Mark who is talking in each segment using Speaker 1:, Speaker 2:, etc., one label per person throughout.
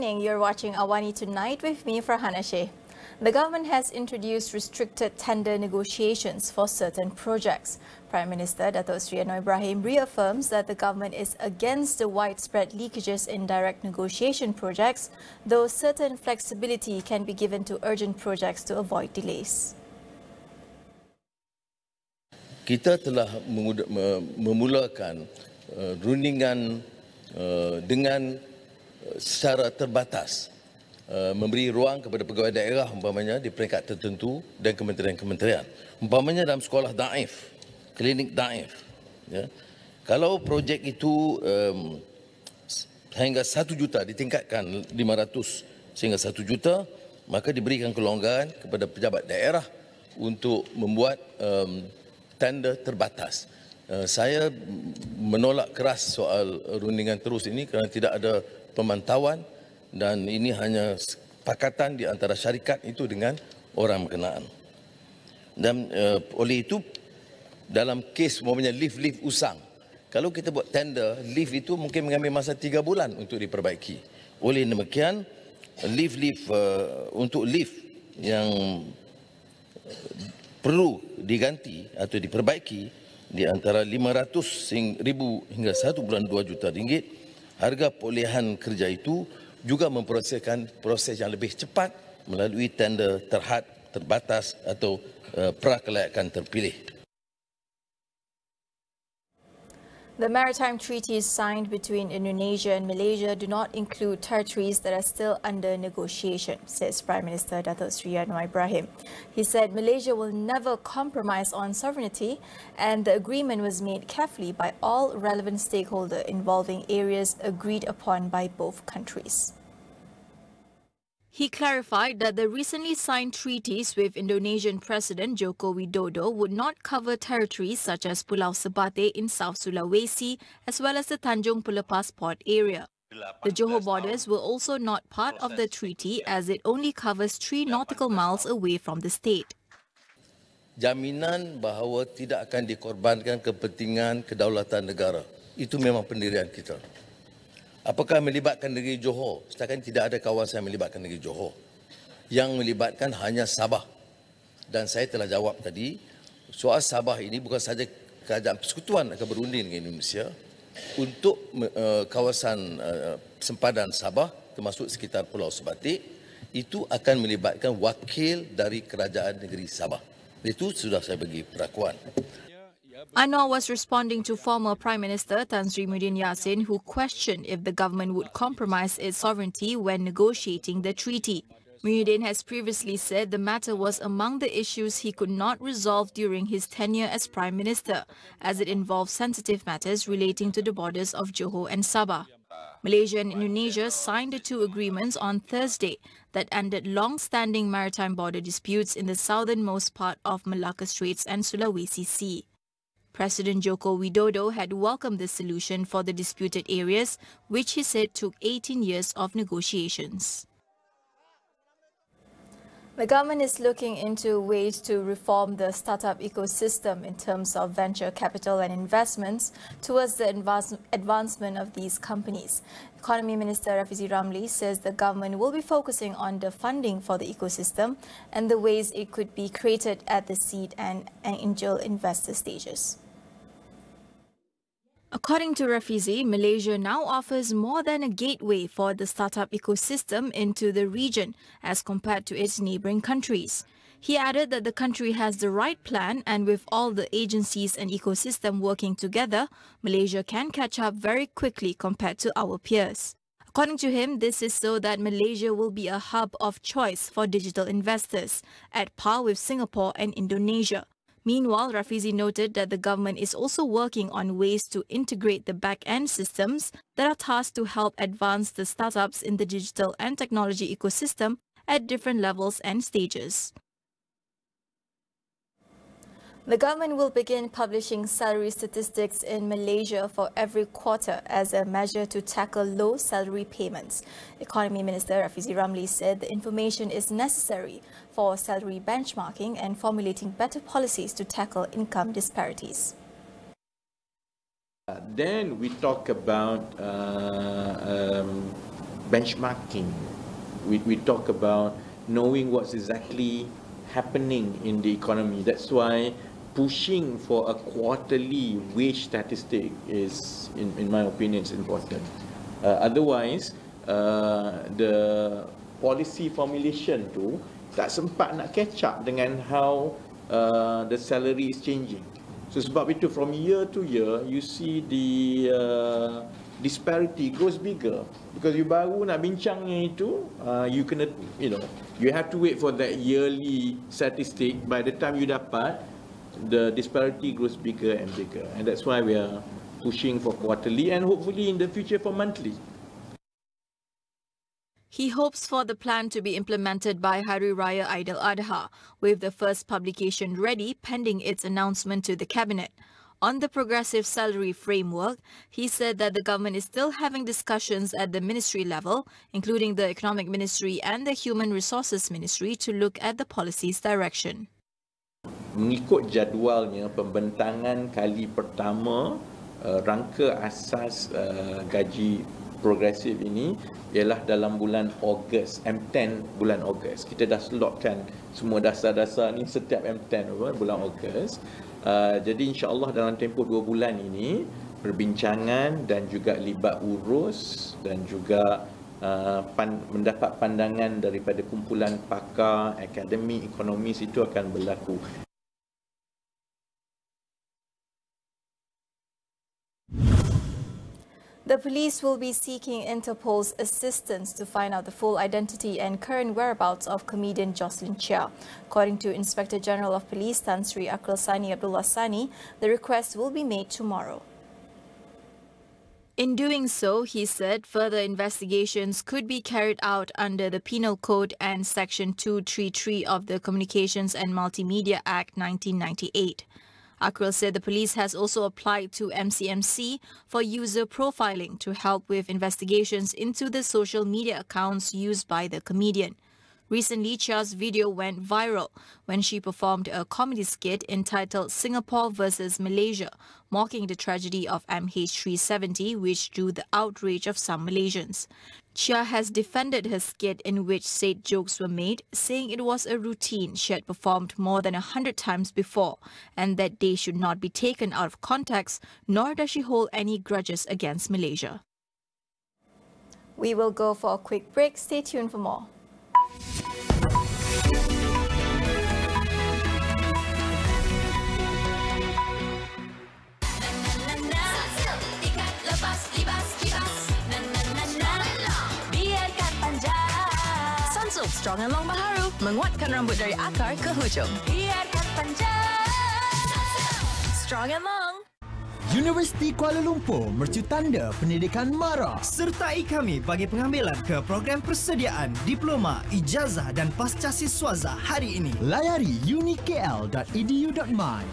Speaker 1: morning. You're watching AWANI Tonight with me, Farhana Sheh. The government has introduced restricted tender negotiations for certain projects. Prime Minister Datuk Seri Anwar reaffirms that the government is against the widespread leakages in direct negotiation projects, though certain flexibility can be given to urgent projects to avoid delays.
Speaker 2: Kita telah memulakan rundingan dengan secara terbatas, memberi ruang kepada pegawai daerah umpamanya di peringkat tertentu dan kementerian-kementerian. Umpamanya dalam sekolah daif, klinik daif. Ya. Kalau projek itu hingga 1 juta ditingkatkan 500 sehingga 1 juta, maka diberikan kelonggaran kepada pejabat daerah untuk membuat tender terbatas. Saya menolak keras soal rundingan terus ini kerana tidak ada pemantauan dan ini hanya sepakatan di antara syarikat itu dengan orang berkenaan. Dan oleh itu dalam kes umpamanya lift usang, kalau kita buat tender, lift itu mungkin mengambil masa 3 bulan untuk diperbaiki. Oleh demikian, untuk lift yang perlu diganti atau diperbaiki di antara 500,000 hingga 1 bulan 2 juta ringgit, harga perolehan kerja itu juga memproseskan proses yang lebih cepat melalui tender terhad, terbatas atau prakelayakan terpilih.
Speaker 1: The maritime treaties signed between Indonesia and Malaysia do not include territories that are still under negotiation, says Prime Minister Datuk Seri Anwar. He said Malaysia will never compromise on sovereignty and the agreement was made carefully by all relevant stakeholders involving areas agreed upon by both countries. He clarified that the recently signed treaties with Indonesian President Joko Widodo would not cover territories such as Pulau Sebate in South Sulawesi as well as the Tanjung Pelepas port area. The Johor borders were also not part of the treaty as it only covers 3 nautical miles away from the state.
Speaker 2: Jaminan bahawa tidak akan dikorbankan kepentingan kedaulatan negara, itu memang pendirian kita. Apakah melibatkan negeri Johor? Setakat tidak ada kawasan yang melibatkan negeri Johor. Yang melibatkan hanya Sabah. Dan saya telah jawab tadi, soal Sabah ini bukan sahaja kerajaan persekutuan akan berunding dengan Indonesia untuk kawasan sempadan Sabah, termasuk sekitar Pulau Sebate, itu akan melibatkan wakil dari kerajaan negeri Sabah. Itu sudah saya bagi perakuan.
Speaker 1: Anwar was responding to former Prime Minister Tan Sri Muhyiddin Yassin, who questioned if the government would compromise its sovereignty when negotiating the treaty. Muhyiddin has previously said the matter was among the issues he could not resolve during his tenure as Prime Minister, as it involved sensitive matters relating to the borders of Johor and Sabah. Malaysia and Indonesia signed the 2 agreements on Thursday that ended long-standing maritime border disputes in the southernmost part of Malacca Straits and Sulawesi Sea. President Joko Widodo had welcomed the solution for the disputed areas, which he said took 18 years of negotiations. The government is looking into ways to reform the startup ecosystem in terms of venture capital and investments towards the advancement of these companies. Economy Minister Rafizi Ramli says the government will be focusing on the funding for the ecosystem and the ways it could be created at the seed and angel investor stages. According to Rafizi, Malaysia now offers more than a gateway for the startup ecosystem into the region as compared to its neighbouring countries. He added that the country has the right plan and with all the agencies and ecosystem working together, Malaysia can catch up very quickly compared to our peers. According to him, this is so that Malaysia will be a hub of choice for digital investors, at par with Singapore and Indonesia. Meanwhile, Rafizi noted that the government is also working on ways to integrate the back-end systems that are tasked to help advance the startups in the digital and technology ecosystem at different levels and stages. The government will begin publishing salary statistics in Malaysia for every quarter as a measure to tackle low salary payments. Economy Minister Rafizi Ramli said the information is necessary for salary benchmarking and formulating better policies to tackle income disparities.
Speaker 3: Then we talk about benchmarking. We talk about knowing what's exactly happening in the economy. That's why pushing for a quarterly wage statistic is, in my opinion, is important. Otherwise, the policy formulation tu tak sempat nak catch up dengan how the salary is changing. So sebab itu from year to year you see the disparity grows bigger because you baru nak bincangnya itu, you kena, you have to wait for that yearly statistic. By the time you dapat, the disparity grows bigger and bigger, and that's why we are pushing for quarterly and hopefully in the future for monthly.
Speaker 1: He hopes for the plan to be implemented by Hari Raya Aidil Adha, with the first publication ready pending its announcement to the Cabinet. On the progressive salary framework, he said that the government is still having discussions at the ministry level, including the Economic Ministry and the Human Resources Ministry, to look at the policy's direction.
Speaker 3: Mengikut jadualnya, pembentangan kali pertama rangka asas gaji progresif ini ialah dalam bulan Ogos, M10 bulan Ogos. Kita dah slotkan semua dasar-dasar ni setiap M10 bulan Ogos. Jadi insya-Allah dalam tempoh 2 bulan ini perbincangan dan juga libat urus dan juga mendapat pandangan daripada kumpulan pakar, akademik, ekonomis itu akan berlaku.
Speaker 1: The police will be seeking Interpol's assistance to find out the full identity and current whereabouts of comedian Jocelyn Chia. According to Inspector General of Police Tan Sri Akil Sani Abdullah Sani, the request will be made tomorrow. In doing so, he said further investigations could be carried out under the Penal Code and Section 233 of the Communications and Multimedia Act 1998. Akil said the police has also applied to MCMC for user profiling to help with investigations into the social media accounts used by the comedian. Recently, Chia's video went viral when she performed a comedy skit entitled Singapore versus Malaysia, mocking the tragedy of MH370, which drew the outrage of some Malaysians. Chia has defended her skit in which said jokes were made, saying it was a routine she had performed more than 100 times before, and that they should not be taken out of context, nor does she hold any grudges against Malaysia. We will go for a quick break. Stay tuned for more.
Speaker 4: Strong and Long Baharu menguatkan rambut dari akar ke hujung. Biarkan panjang. Strong and Long.
Speaker 5: Universiti Kuala Lumpur mercu tanda pendidikan MARA.
Speaker 6: Sertai kami bagi pengambilan ke program persediaan diploma, ijazah dan pasca siswaza hari ini.
Speaker 5: Layari unikl.edu.my.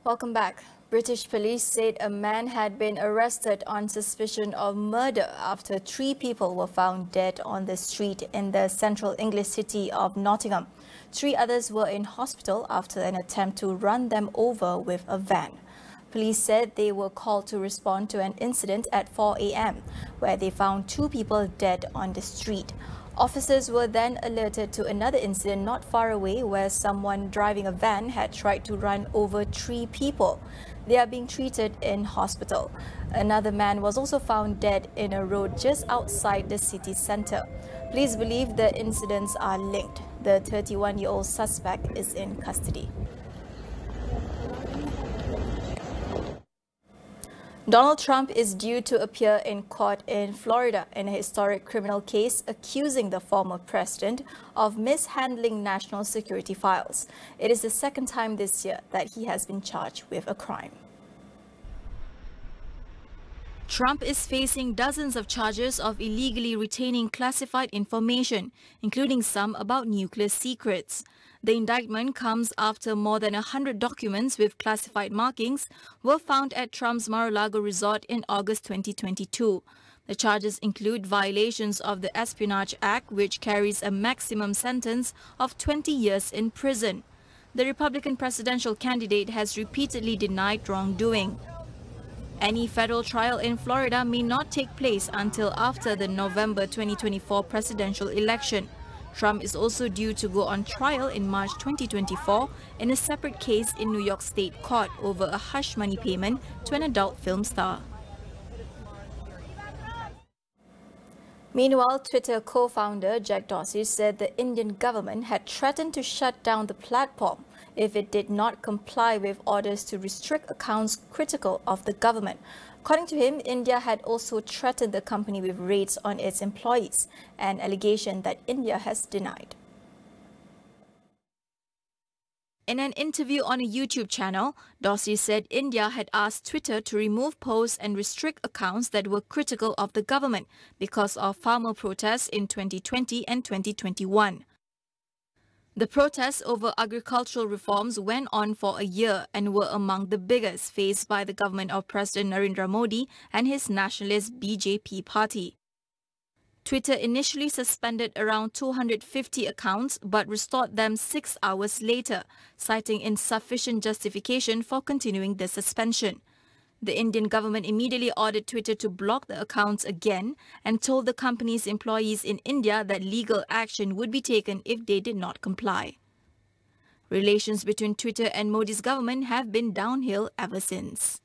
Speaker 1: Welcome back. British police said a man had been arrested on suspicion of murder after 3 people were found dead on the street in the central English city of Nottingham. 3 others were in hospital after an attempt to run them over with a van. Police said they were called to respond to an incident at 4 a.m. where they found 2 people dead on the street. Officers were then alerted to another incident not far away where someone driving a van had tried to run over 3 people. They are being treated in hospital. Another man was also found dead in a road just outside the city centre. Police believe the incidents are linked. The 31-year-old suspect is in custody. Donald Trump is due to appear in court in Florida in a historic criminal case accusing the former president of mishandling national security files. It is the second time this year that he has been charged with a crime. Trump is facing dozens of charges of illegally retaining classified information, including some about nuclear secrets. The indictment comes after more than 100 documents with classified markings were found at Trump's Mar-a-Lago resort in August 2022. The charges include violations of the Espionage Act, which carries a maximum sentence of 20 years in prison. The Republican presidential candidate has repeatedly denied wrongdoing. Any federal trial in Florida may not take place until after the November 2024 presidential election. Trump is also due to go on trial in March 2024 in a separate case in New York State Court over a hush money payment to an adult film star. Meanwhile, Twitter co-founder Jack Dorsey said the Indian government had threatened to shut down the platform if it did not comply with orders to restrict accounts critical of the government. According to him, India had also threatened the company with raids on its employees, an allegation that India has denied. In an interview on a YouTube channel, Dorsey said India had asked Twitter to remove posts and restrict accounts that were critical of the government because of farmer protests in 2020 and 2021. The protests over agricultural reforms went on for a year and were among the biggest faced by the government of President Narendra Modi and his nationalist BJP party. Twitter initially suspended around 250 accounts but restored them 6 hours later, citing insufficient justification for continuing the suspension. The Indian government immediately ordered Twitter to block the accounts again and told the company's employees in India that legal action would be taken if they did not comply. Relations between Twitter and Modi's government have been downhill ever since.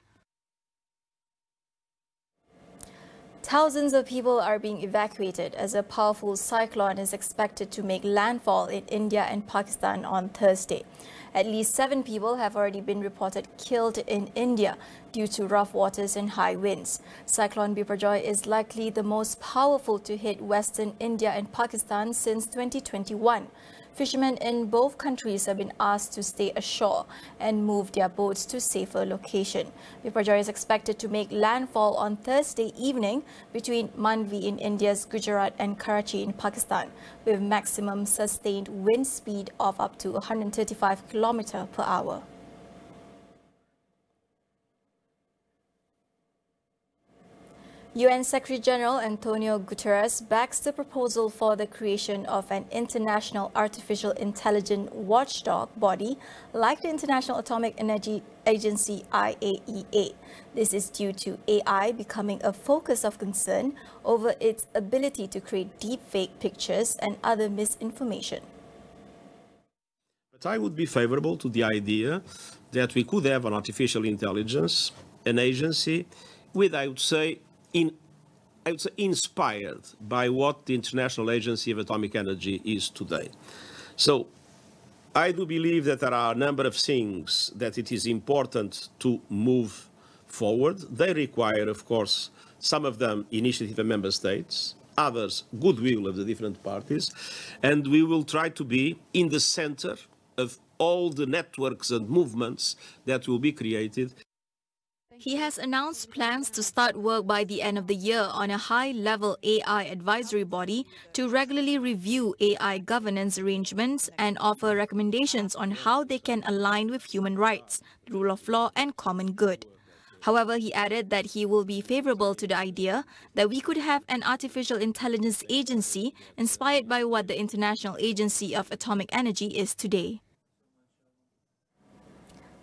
Speaker 1: Thousands of people are being evacuated as a powerful cyclone is expected to make landfall in India and Pakistan on Thursday. At least 7 people have already been reported killed in India due to rough waters and high winds. Cyclone Biparjoy is likely the most powerful to hit western India and Pakistan since 2021. Fishermen in both countries have been asked to stay ashore and move their boats to safer location. Biparjoy is expected to make landfall on Thursday evening between Manvi in India's Gujarat and Karachi in Pakistan, with maximum sustained wind speed of up to 135 km per hour. UN Secretary-General Antonio Guterres backs the proposal for the creation of an international artificial intelligence watchdog body like the International Atomic Energy Agency IAEA. This is due to AI becoming a focus of concern over its ability to create deepfake pictures and other misinformation.
Speaker 7: But I would be favorable to the idea that we could have an artificial intelligence, an agency with, I would say, inspired by what the International Agency of Atomic Energy is today. So I do believe that there are a number of things that it is important to move forward. They require, of course, some of them initiative of member states, others goodwill of the different parties, and we will try to be in the center of all the networks and movements that will be created.
Speaker 1: He has announced plans to start work by the end of the year on a high-level AI advisory body to regularly review AI governance arrangements and offer recommendations on how they can align with human rights, the rule of law and common good. However, he added that he will be favorable to the idea that we could have an artificial intelligence agency inspired by what the International Agency of Atomic Energy is today.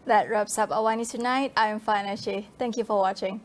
Speaker 1: That wraps up AWANI Tonight. I'm Fana Sheh. Thank you for watching.